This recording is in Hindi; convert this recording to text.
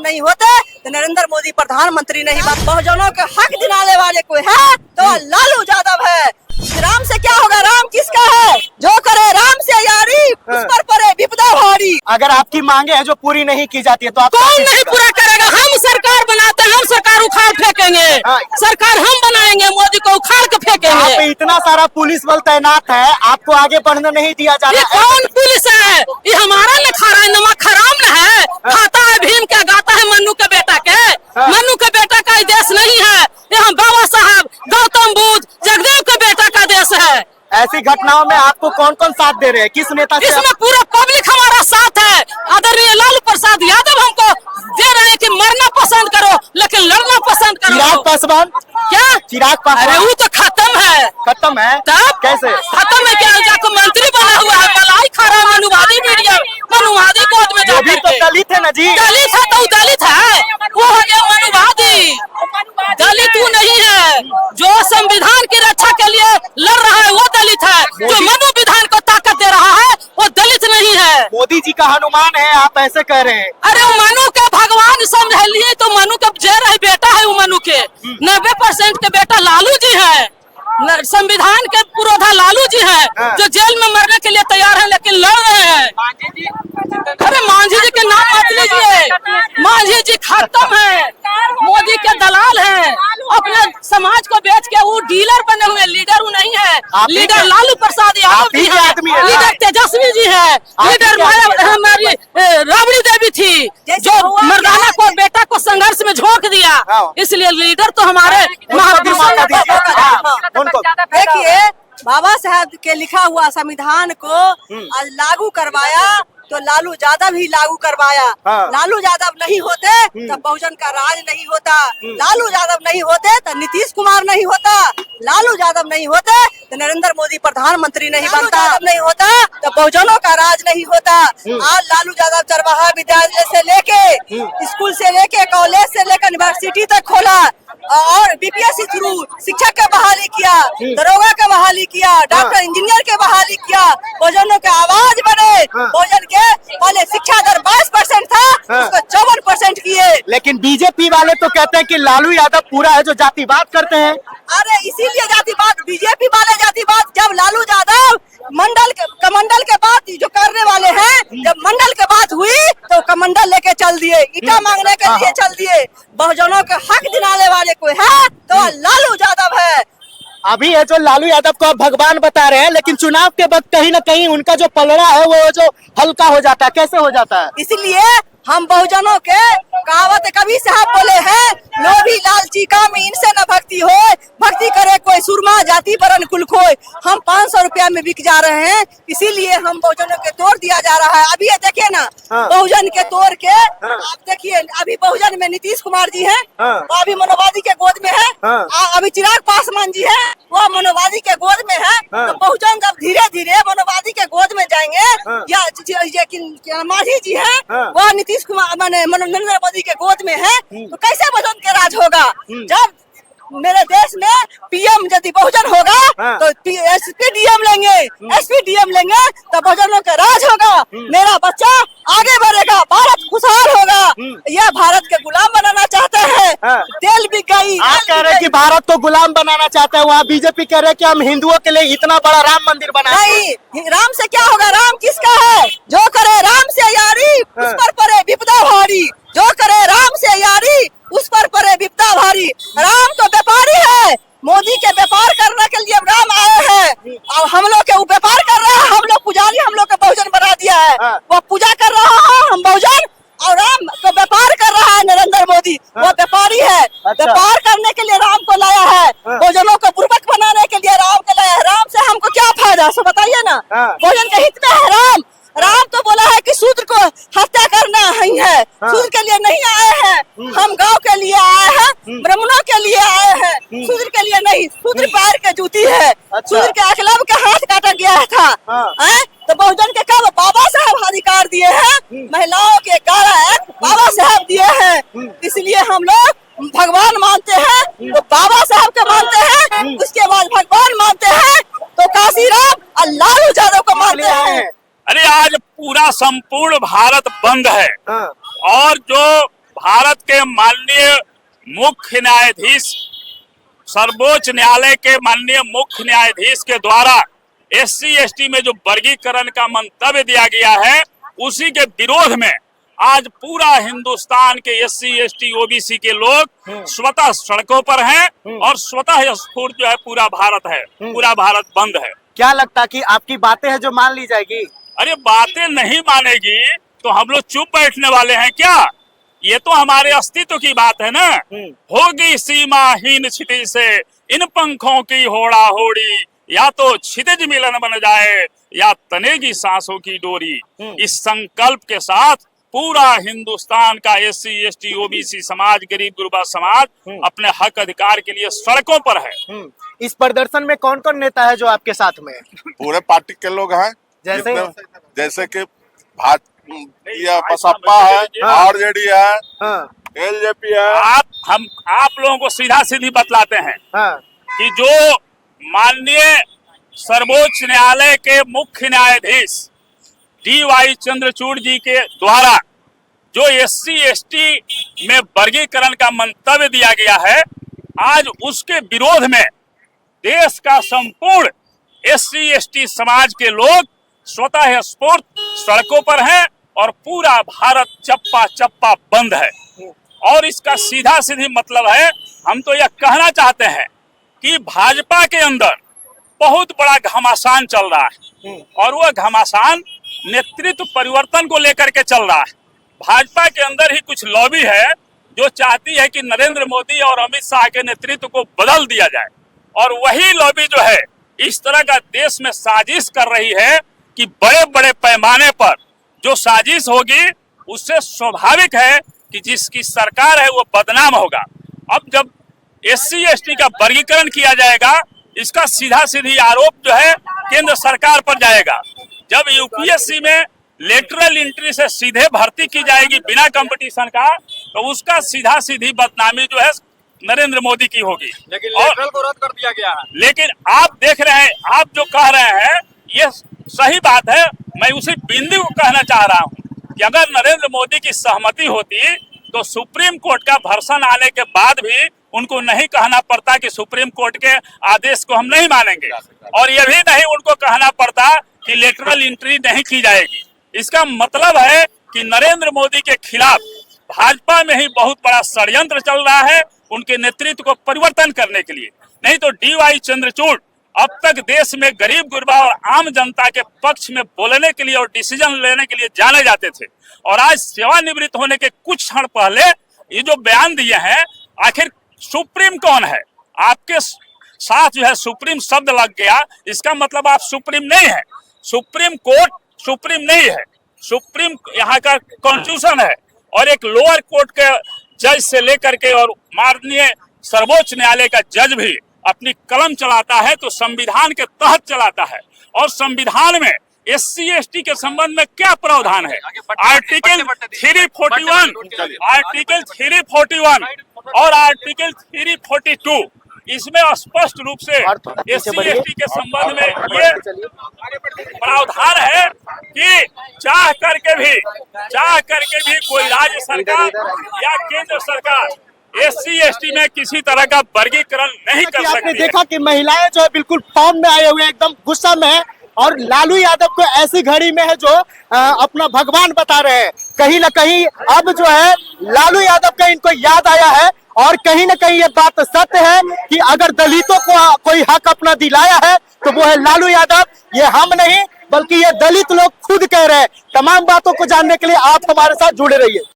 नहीं होते तो नरेंद्र मोदी प्रधानमंत्री नहीं बनते। बहुजनों के हक दिलाने वाले कोई है तो लालू यादव है। राम से क्या होगा, राम किसका है? जो करे राम से यारी उस पर पड़े विपदा भारी। अगर आपकी मांगे हैं जो पूरी नहीं की जाती है तो आप कौन नहीं पूरा करेगा? हम सरकार बनाते हैं, हम सरकार उखाड़ फेंकेंगे। सरकार हम बनाएंगे, मोदी को उखाड़ के फेंकेंगे। यहाँ पे इतना सारा पुलिस बल तैनात है, आपको आगे बढ़ने नहीं दिया जा ये रहा है। कौन पुलिस है? ये हमारा न खा रहा है, नमक हराम न है। खाता है भीम क्या गाता है मन्नू के बेटा के। मन्नू के बेटा का देश नहीं है, ये हम बाबा साहब गौतम बुद्ध जगदेव के बेटा का देश है। ऐसी घटनाओं में आपको कौन कौन साथ दे रहे हैं? किस नेता से? इसमें पूरा पब्लिक हमारा साथ है। आदरणीय लालू प्रसाद यादव हमको दे रहे हैं कि मरना पसंद करो लेकिन लड़ना पसंद करो। चिराग पासवान? क्या चिराग पासवान? अरे वो तो खत्म है। खत्म है? तब कैसे खत्म है? क्या जाकर मंत्री बना हुआ है, मलाई खा रहा है मनुवादी मीडिया, मनुवादी गोद में वो भी तो जाकर। दलित है ना जी। दलित है तो दलित है, वो हो गया मनुवादी। दलित वो नहीं है जो संविधान की रक्षा के लिए लड़ रहा है, वो दलित है। जो मनु विधान को ताकत दे रहा है वो दलित नहीं है। मोदी जी का हनुमान है, आप ऐसे कह रहे हैं? अरे वो मनु के भगवान समझ लिए तो मनु का जे रहे बेटा है, वो मनु के 90% के बेटा लालू जी है। संविधान के पुरोधा लालू जी हैं जो जेल में मरने के लिए तैयार हैं लेकिन लड़ रहे हैं। अरे मांझी जी के नाम मत लीजिए, मांझी जी खत्म है, मोदी के दलाल हैं। अपने समाज को बेच के वो डीलर बने हुए, लीडर वो नहीं है। लीडर लालू प्रसाद यादव जी है, लीडर तेजस्वी जी है, लीडर हमारी राबड़ी देवी थी जो मर्दाना को बेटा को संघर्ष में झोंक दिया। इसलिए लीडर तो हमारे देखिए, बाबा साहब के लिखा हुआ संविधान को आज लागू करवाया तो लालू यादव ही लागू करवाया। लालू यादव नहीं होते तो बहुजन का राज नहीं होता। लालू यादव नहीं होते तो नीतीश कुमार नहीं होता। लालू यादव नहीं होते तो नरेंद्र मोदी प्रधानमंत्री नहीं बनता। नहीं होता तो बहुजनों का राज नहीं होता। आज लालू यादव चरवाहा विद्यालय से लेके स्कूल से लेके कॉलेज से लेकर यूनिवर्सिटी तक खोला और बीपीएससी थ्रू शिक्षक के बहाली किया, दरोगा के बहाली किया, डॉक्टर इंजीनियर के बहाली किया। बहुजनों के आवाज बने। बहुजन के पहले शिक्षा दर 22% था, उसको 54% किए। लेकिन बीजेपी वाले तो कहते हैं कि लालू यादव पूरा है जो जातिवाद करते हैं। अरे इसीलिए जातिवाद, बीजेपी वाले जातिवाद। जब लालू यादव कमंडल के बात जो करने वाले हैं, जब मंडल के बात हुई तो कमंडल लेके चल दिए, ईटा मांगने के लिए चल दिए। बहुजनों के हक दिलाने वाले कोई है तो लालू यादव है। अभी है जो लालू यादव को आप भगवान बता रहे हैं, लेकिन चुनाव के वक्त कहीं न कहीं उनका जो पलड़ा है वो जो हल्का हो जाता है, कैसे हो जाता है? इसलिए हम बहुजनों के कहावत कवि साहब बोले हैं, लोभी लालची काम इनसे न भक्ति हो, भक्ति करे कोई सुरमा जाति बरन कुल खोए। हम 500 रुपया में बिक जा रहे हैं, इसीलिए हम बहुजनों के तोड़ दिया जा रहा है। अभी ये देखिए ना, बहुजन के तोड़ के आप देखिए, अभी बहुजन में नीतीश कुमार जी हैं, वो अभी मनोवादी के गोद में है। अभी चिराग पासवान जी है, वो मनोवादी के गोद में है। तो बहुजन जब धीरे धीरे मनोवादी के गोद में जाएंगे, या मांझी जी है वो नीतीश कुमार नरेंद्र मोदी के गोद में है, तो कैसे बहुजन के राज होगा? जब मेरे देश में पीएम यदि बहुजन होगा तो एसपीडीएम लेंगे तो बहुजनों का राज होगा। मेरा बच्चा आगे बढ़ेगा, भारत खुशहाल होगा। यह भारत के गुलाम बनाना चाहते हैं। तेल बिक गई। आप कह रहे हैं कि भारत को गुलाम बनाना चाहते हैं, वहाँ बीजेपी कह रहे हैं कि हम हिंदुओं के लिए इतना बड़ा राम मंदिर बनाएंगे। नहीं, राम से क्या होगा, राम किसका है? जो करे राम से यारी उस पर पड़े विपदा भारी। जो करे राम से यारी उस पर पड़े विपदा भारी। राम तो व्यापारी है, मोदी के व्यापार करने के लिए राम आए हैं और हम लोग के व्यापार कर रहे हैं। हम लोग पुजारी, हम लोग का बहुजन बना दिया है। वो पूजा कर रहा है, हम बहुजन, और राम को व्यापार कर रहा है नरेंद्र मोदी। वो व्यापारी है। व्यापार करने के लिए राम को लाया है, बहुजनों को बुर्बक बनाने के लिए राम को लाया है। राम से हमको क्या फायदा, सो बताइए ना। बहुजन के हित में है राम। राम तो बोला है कि शूद्र को हत्या करना ही है, शूद्र के लिए नहीं आए हैं। हम गांव के लिए आए हैं, ब्राह्मणों के लिए आए हैं, शूद्र के लिए नहीं। शूद्र पैर के जूती है। शूद्र के एकलव्य का हाथ काटा गया था। तो बहुजन के कब बाबा साहब अधिकार दिए हैं, महिलाओं के कारण बाबा साहब दिए हैं। इसलिए हम लोग भगवान मानते हैं तो बाबा साहब को मानते हैं, उसके बाद भगवान मानते हैं तो काशी राम और लालू यादव को मानते हैं। अरे आज पूरा संपूर्ण भारत बंद है और जो भारत के माननीय मुख्य न्यायाधीश, सर्वोच्च न्यायालय के माननीय मुख्य न्यायाधीश के द्वारा SC/ST में जो वर्गीकरण का मंतव्य दिया गया है, उसी के विरोध में आज पूरा हिंदुस्तान के SC/ST OBC के लोग स्वतः सड़कों पर हैं और स्वतः स्फूर्त जो है पूरा भारत है, पूरा भारत बंद है। क्या लगता है कि आपकी बातें हैं जो मान ली जाएगी? अरे बातें नहीं मानेगी तो हम लोग चुप बैठने वाले हैं क्या? ये तो हमारे अस्तित्व की बात है ना। होगी सीमाहीन क्षितिज से इन पंखों की होड़ा होड़ी, या तो क्षितिज मिलन बन जाए या तनेगी सांसों की डोरी। इस संकल्प के साथ पूरा हिंदुस्तान का SC/ST OBC समाज, गरीब गुरबा समाज अपने हक अधिकार के लिए सड़कों पर है। इस प्रदर्शन में कौन कौन नेता है जो आपके साथ में है? पूरे पार्टी के लोग हैं, जैसे कि बसपा है, RJD है, LJP है। आप लोगों को सीधा सीधी बतलाते हैं कि जो माननीय सर्वोच्च न्यायालय के मुख्य न्यायाधीश DY चंद्रचूड़ जी के द्वारा जो SC/ST में वर्गीकरण का मंतव्य दिया गया है, आज उसके विरोध में देश का संपूर्ण SC/ST समाज के लोग स्वतः स्फूर्त सड़कों पर हैं और पूरा भारत चप्पा चप्पा बंद है। और इसका सीधा सीधी मतलब है, हम तो यह कहना चाहते हैं कि भाजपा के अंदर बहुत बड़ा घमासान चल रहा है और वह घमासान नेतृत्व परिवर्तन को लेकर के चल रहा है। भाजपा के अंदर ही कुछ लॉबी है जो चाहती है कि नरेंद्र मोदी और अमित शाह के नेतृत्व को बदल दिया जाए, और वही लॉबी जो है इस तरह का देश में साजिश कर रही है कि बड़े बड़े पैमाने पर जो साजिश होगी उससे स्वाभाविक है कि जिसकी सरकार है वो बदनाम होगा। अब जब SC/ST का वर्गीकरण किया जाएगा, इसका सीधा सीधी आरोप जो है केंद्र सरकार पर जाएगा। जब UPSC में लेटरल एंट्री से सीधे भर्ती की जाएगी बिना कंपटीशन का, तो उसका सीधा सीधी बदनामी जो है नरेंद्र मोदी की होगी। लेकिन लेटरल को रद्द कर दिया गया है। लेकिन आप देख रहे हैं, आप जो कह रहे हैं ये सही बात है। मैं उसी बिंदु को कहना चाह रहा हूं कि अगर नरेंद्र मोदी की सहमति होती तो सुप्रीम कोर्ट का भर्सन आने के बाद भी उनको नहीं कहना पड़ता कि सुप्रीम कोर्ट के आदेश को हम नहीं मानेंगे, और यह भी नहीं उनको कहना पड़ता कि लेटरल एंट्री नहीं की जाएगी। इसका मतलब है कि नरेंद्र मोदी के खिलाफ भाजपा में ही बहुत बड़ा षड्यंत्र चल रहा है उनके नेतृत्व को परिवर्तन करने के लिए। नहीं तो DY चंद्रचूड़ अब तक देश में गरीब गुरबा और आम जनता के पक्ष में बोलने के लिए और डिसीजन लेने के लिए जाने जाते थे, और आज सेवानिवृत्त होने के कुछ क्षण पहले ये जो बयान दिए हैं, आखिर सुप्रीम कौन है? आपके साथ जो है सुप्रीम शब्द लग गया, इसका मतलब आप सुप्रीम नहीं है। सुप्रीम कोर्ट सुप्रीम नहीं है, सुप्रीम यहाँ का कॉन्स्टिट्यूशन है, और एक लोअर कोर्ट के जज से लेकर के और माननीय सर्वोच्च न्यायालय का जज भी अपनी कलम चलाता है तो संविधान के तहत चलाता है। और संविधान में SC/ST के संबंध में क्या प्रावधान है? आर्टिकल 341, आर्टिकल 341 और आर्टिकल 342, इसमें स्पष्ट रूप से SC/ST के संबंध में ये प्रावधान है कि चाह करके भी कोई राज्य सरकार या केंद्र सरकार SC/ST में किसी तरह का वर्गीकरण नहीं कर सकती। आपने देखा कि महिलाएं जो है बिल्कुल फॉर्म में आए हुए हैं, एकदम गुस्सा में है, और लालू यादव को ऐसी घड़ी में है जो अपना भगवान बता रहे हैं। कहीं ना कहीं अब जो है लालू यादव का इनको याद आया है, और कहीं ना कहीं ये बात सत्य है कि अगर दलितों को कोई हक अपना दिलाया है तो वो है लालू यादव। ये हम नहीं बल्कि ये दलित लोग खुद कह रहे हैं। तमाम बातों को जानने के लिए आप हमारे साथ जुड़े रहिए।